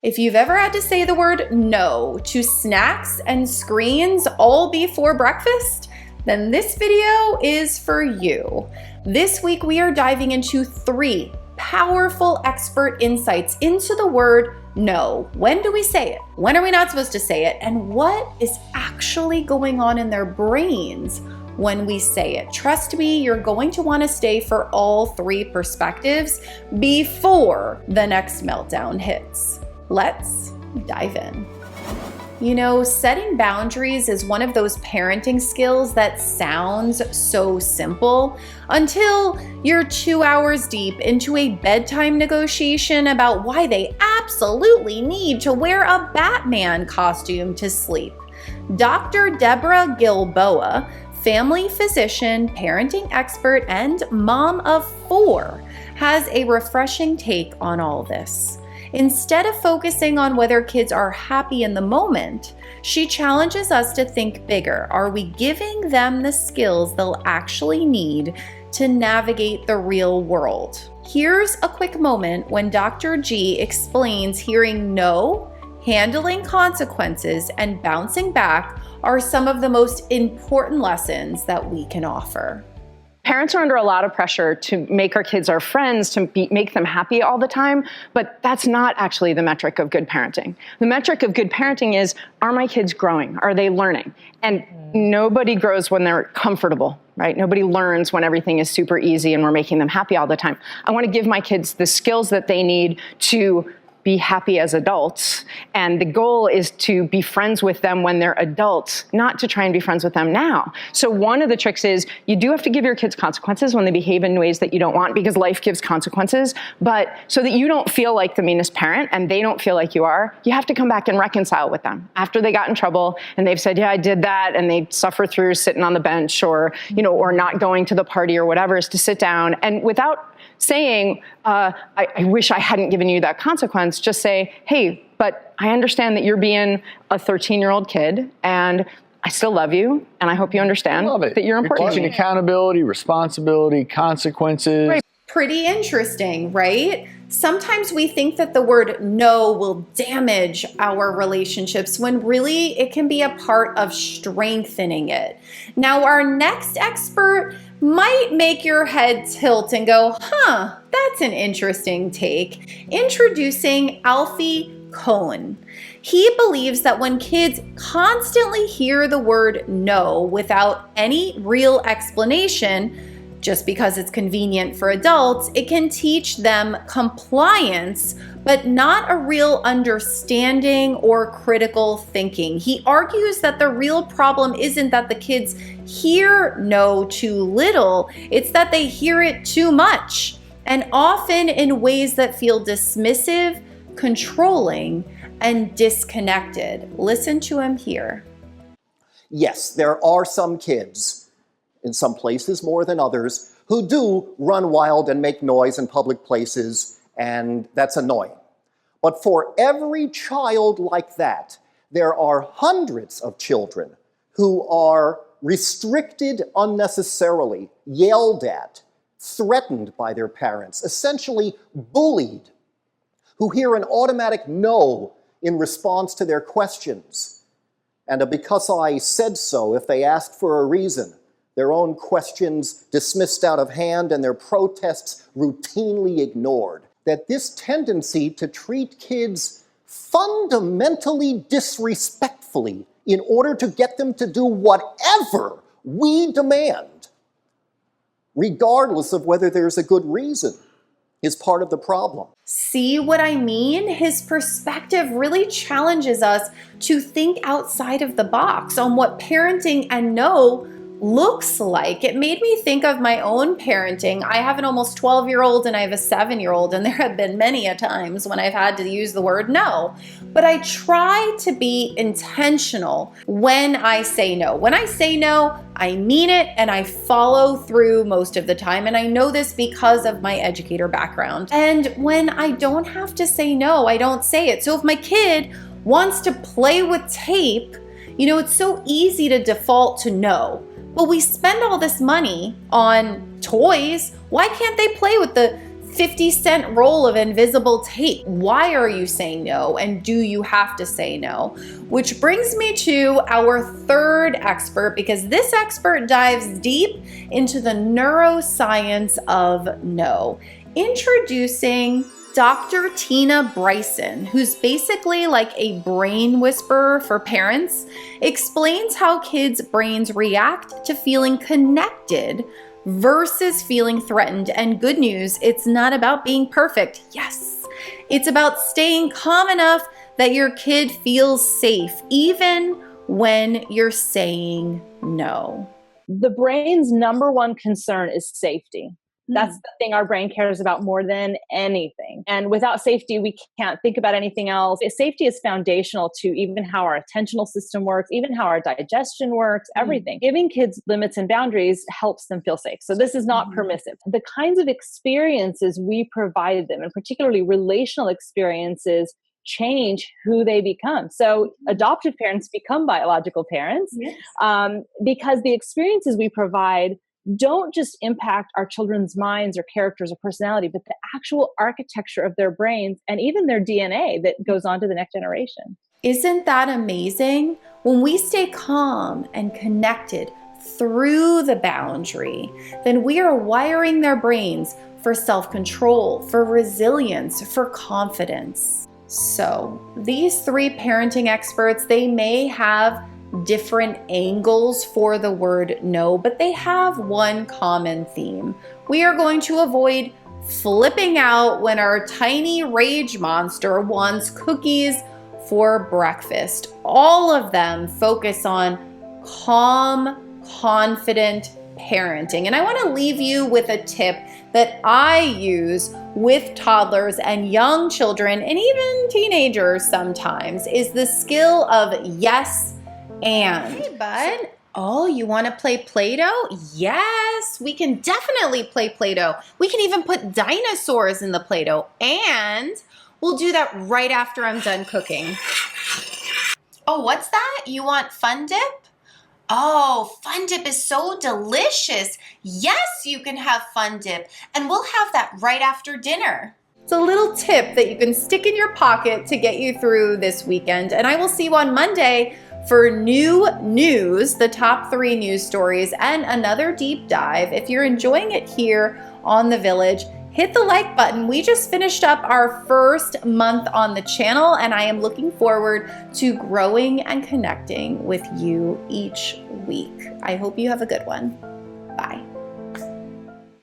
If you've ever had to say the word no to snacks and screens all before breakfast, then this video is for you. This week we are diving into 3 powerful expert insights into the word no. When do we say it? When are we not supposed to say it? And what is actually going on in their brains when we say it? Trust me, you're going to want to stay for all 3 perspectives before the next meltdown hits. Let's dive in. You know, setting boundaries is one of those parenting skills that sounds so simple until you're 2 hours deep into a bedtime negotiation about why they absolutely need to wear a Batman costume to sleep. Dr. Deborah Gilboa, family physician, parenting expert, and mom of 4, has a refreshing take on all this. Instead of focusing on whether kids are happy in the moment, she challenges us to think bigger. Are we giving them the skills they'll actually need to navigate the real world? Here's a quick moment when Dr. G explains hearing no, handling consequences, and bouncing back are some of the most important lessons that we can offer. Parents are under a lot of pressure to make our kids our friends, to make them happy all the time, but that's not actually the metric of good parenting. The metric of good parenting is, are my kids growing? Are they learning? And nobody grows when they're comfortable, right? Nobody learns when everything is super easy and we're making them happy all the time. I want to give my kids the skills that they need to be happy as adults, and the goal is to be friends with them when they're adults, not to try and be friends with them now. So one of the tricks is you do have to give your kids consequences when they behave in ways that you don't want, because life gives consequences, but so that you don't feel like the meanest parent and they don't feel like you are, you have to come back and reconcile with them. After they got in trouble and they've said, yeah, I did that, and they suffer through sitting on the bench or not going to the party or whatever, is to sit down and without saying, I wish I hadn't given you that consequence, just say, hey, but I understand that you're being a 13-year-old kid, and I still love you, and I hope you understand that you're important. You're teaching accountability, responsibility, consequences. Right. Pretty interesting, right? Sometimes we think that the word no will damage our relationships when really it can be a part of strengthening it. Now, our next expert might make your head tilt and go, that's an interesting take. Introducing Alfie Kohn. He believes that when kids constantly hear the word no without any real explanation, just because it's convenient for adults, it can teach them compliance, but not a real understanding or critical thinking. He argues that the real problem isn't that the kids hear no too little, it's that they hear it too much, and often in ways that feel dismissive, controlling, and disconnected. Listen to him here. Yes, there are some kids, in some places more than others, who do run wild and make noise in public places, and that's annoying. But for every child like that, there are hundreds of children who are restricted unnecessarily, yelled at, threatened by their parents, essentially bullied, who hear an automatic no in response to their questions. And because I said so, if they ask for a reason, their own questions dismissed out of hand and their protests routinely ignored. That this tendency to treat kids fundamentally disrespectfully in order to get them to do whatever we demand, regardless of whether there's a good reason, is part of the problem. See what I mean? His perspective really challenges us to think outside of the box on what parenting and no looks like. It made me think of my own parenting. I have an almost 12-year-old and I have a 7-year-old, and there have been many a times when I've had to use the word no. But I try to be intentional when I say no. When I say no, I mean it and I follow through most of the time. And I know this because of my educator background. And when I don't have to say no, I don't say it. So if my kid wants to play with tape, it's so easy to default to no. But we spend all this money on toys. Why can't they play with the 50-cent roll of invisible tape. Why are you saying no? And do you have to say no? Which brings me to our third expert, because this expert dives deep into the neuroscience of no. Introducing Dr. Tina Bryson, who's basically like a brain whisperer for parents, explains how kids' brains react to feeling connected versus feeling threatened. And good news, it's not about being perfect. Yes, it's about staying calm enough that your kid feels safe, even when you're saying no. The brain's number one concern is safety. That's the thing our brain cares about more than anything. And without safety, we can't think about anything else. Safety is foundational to even how our attentional system works, even how our digestion works, everything. Giving kids limits and boundaries helps them feel safe. So this is not permissive. The kinds of experiences we provide them, and particularly relational experiences, change who they become. So adoptive parents become biological parents because the experiences we provide don't just impact our children's minds or characters or personality, but the actual architecture of their brains and even their DNA that goes on to the next generation. Isn't that amazing? When we stay calm and connected through the boundary, then we are wiring their brains for self-control, for resilience, for confidence. So these three parenting experts, they may have different angles for the word no, but they have one common theme. We are going to avoid flipping out when our tiny rage monster wants cookies for breakfast. All of them focus on calm, confident parenting. And I want to leave you with a tip that I use with toddlers and young children and even teenagers sometimes, is the skill of yes and. Hey, bud. Oh, you want to play Play-Doh? Yes, we can definitely play Play-Doh. We can even put dinosaurs in the Play-Doh, and we'll do that right after I'm done cooking. Oh, what's that? You want Fun Dip? Oh, Fun Dip is so delicious. Yes, you can have Fun Dip, and we'll have that right after dinner. It's a little tip that you can stick in your pocket to get you through this weekend, and I will see you on Monday for new news, the top 3 news stories, and another deep dive. If you're enjoying it here on The Village, hit the like button. We just finished up our first month on the channel, and I am looking forward to growing and connecting with you each week. I hope you have a good one.